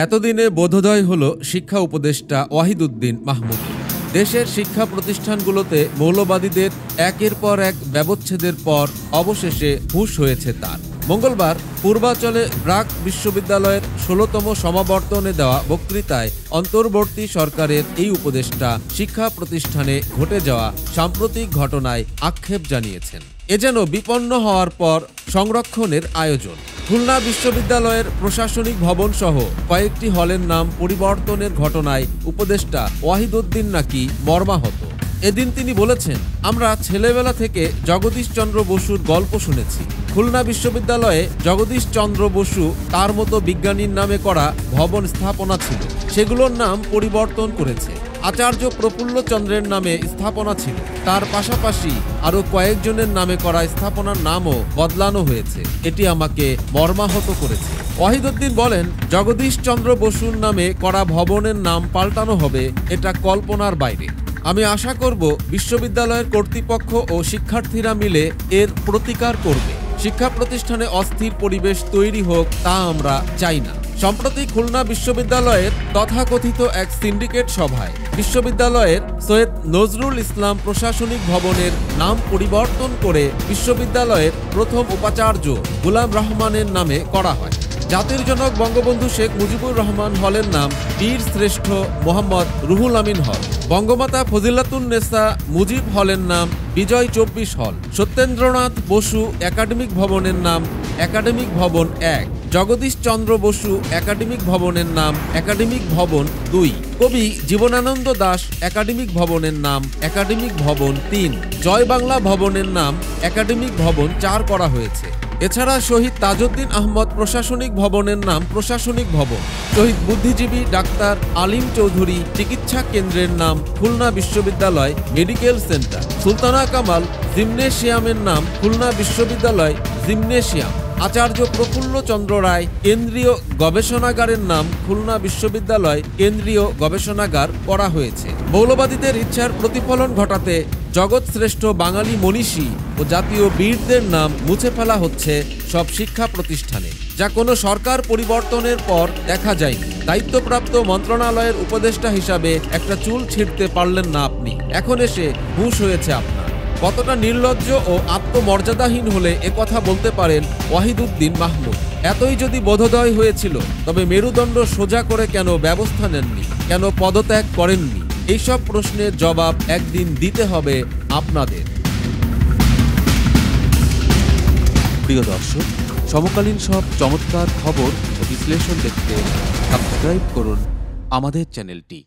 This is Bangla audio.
এতদিনে বোধোদয় হল শিক্ষা উপদেষ্টা ওয়াহিদুদ্দিন মাহমুদ। দেশের শিক্ষা প্রতিষ্ঠানগুলোতে মৌলবাদীদের একের পর এক ব্যবচ্ছেদের পর অবশেষে হুঁশ হয়েছে তার। মঙ্গলবার পূর্বাঞ্চলে ব্র্যাক বিশ্ববিদ্যালয়ের ১৬তম সমাবর্তনে দেওয়া বক্তৃতায় অন্তর্বর্তী সরকারের এই উপদেষ্টা শিক্ষা প্রতিষ্ঠানে ঘটে যাওয়া সাম্প্রতিক ঘটনায় আক্ষেপ জানিয়েছেন। এ যেন বিপন্ন হওয়ার পর সংরক্ষণের আয়োজন। খুলনা বিশ্ববিদ্যালয়ের প্রশাসনিক ভবন সহ কয়েকটি হলের নাম পরিবর্তনের ঘটনায় উপদেষ্টা ওয়াহিদুদ্দিন নাকি মর্মাহত। এদিন তিনি বলেছেন, আমরা ছেলেবেলা থেকে জগদীশচন্দ্র বসুর গল্প শুনেছি। খুলনা বিশ্ববিদ্যালয়ে জগদীশচন্দ্র বসু তার মতো বিজ্ঞানীর নামে করা ভবন স্থাপনা ছিল, সেগুলোর নাম পরিবর্তন করেছে। আচার্য প্রফুল্লচন্দ্রের নামে স্থাপনা ছিল, তার পাশাপাশি আরো কয়েকজনের নামে করা স্থাপনার নামও বদলানো হয়েছে। এটি আমাকে মর্মাহত করেছে। ওয়াহিদুদ্দিন বলেন, জগদীশচন্দ্র বসুর নামে করা ভবনের নাম পাল্টানো হবে, এটা কল্পনার বাইরে। আমি আশা করব বিশ্ববিদ্যালয়ের কর্তৃপক্ষ ও শিক্ষার্থীরা মিলে এর প্রতিকার করবে। শিক্ষা প্রতিষ্ঠানে অস্থির পরিবেশ তৈরি হোক, তা আমরা চাই না। সম্প্রতি খুলনা বিশ্ববিদ্যালয়ের তথাকথিত এক সিন্ডিকেট সভায় বিশ্ববিদ্যালয়ের সৈয়দ নজরুল ইসলাম প্রশাসনিক ভবনের নাম পরিবর্তন করে বিশ্ববিদ্যালয়ের প্রথম উপাচার্য গোলাম রহমানের নামে করা হয়। জাতির জনক বঙ্গবন্ধু শেখ মুজিবুর রহমান হলের নাম বীর শ্রেষ্ঠ মোহাম্মদ রুহুল আমিন হল। বঙ্গমাতা ফজিলাতুন্নেসা মুজিব হলের নাম বিজয় ২৪ হল। সত্যেন্দ্রনাথ বসু একাডেমিক ভবনের নাম একাডেমিক ভবন ১। জগদীশচন্দ্র বসু একাডেমিক ভবনের নাম একাডেমিক ভবন ২। কবি জীবনানন্দ দাশ একাডেমিক ভবনের নাম একাডেমিক ভবন ৩। জয় বাংলা ভবনের নাম একাডেমিক ভবন ৪ করা হয়েছে। এছাড়া শহীদ তাজউদ্দিন আহমদ প্রশাসনিক ভবনের নাম প্রশাসনিক ভবন। শহীদ বুদ্ধিজীবী ডাক্তার আলিম চৌধুরী চিকিৎসা কেন্দ্রের নাম খুলনা বিশ্ববিদ্যালয় মেডিকেল সেন্টার। সুলতানা কামাল জিমনেশিয়ামের নাম খুলনা বিশ্ববিদ্যালয় জিমনেশিয়াম। আচার্য প্রফুল্লচন্দ্র রায় কেন্দ্রীয় গবেষণাগারের নাম খুলনা বিশ্ববিদ্যালয় কেন্দ্রীয় গবেষণাগার করা হয়েছে। মৌলবাদীদের ইচ্ছার প্রতিফলন ঘটাতে জগৎশ্রেষ্ঠ বাঙালি মনীষী ও জাতীয় বীরদের নাম মুছে ফেলা হচ্ছে সব শিক্ষা প্রতিষ্ঠানে, যা কোনো সরকার পরিবর্তনের পর দেখা যায়নি। দায়িত্বপ্রাপ্ত মন্ত্রণালয়ের উপদেষ্টা হিসাবে একটা চুল ছিঁড়তে পারলেন না আপনি, এখন এসে হুঁশ হয়েছে আপনার। কতটা নির্লজ্জ ও আত্মমর্যাদাহীন হলে একথা বলতে পারেন ওয়াহিদুদ্দিন মাহমুদ? এতই যদি বোধোদয় হয়েছিল, তবে মেরুদণ্ড সোজা করে কেন ব্যবস্থা নেননি, কেন পদত্যাগ করেননি? এইসব প্রশ্নের জবাব একদিন দিতে হবে আপনাদের। প্রিয় দর্শক, সমকালীন সব চমৎকার খবর ও বিশ্লেষণ দেখতে সাবস্ক্রাইব করুন আমাদের চ্যানেলটি।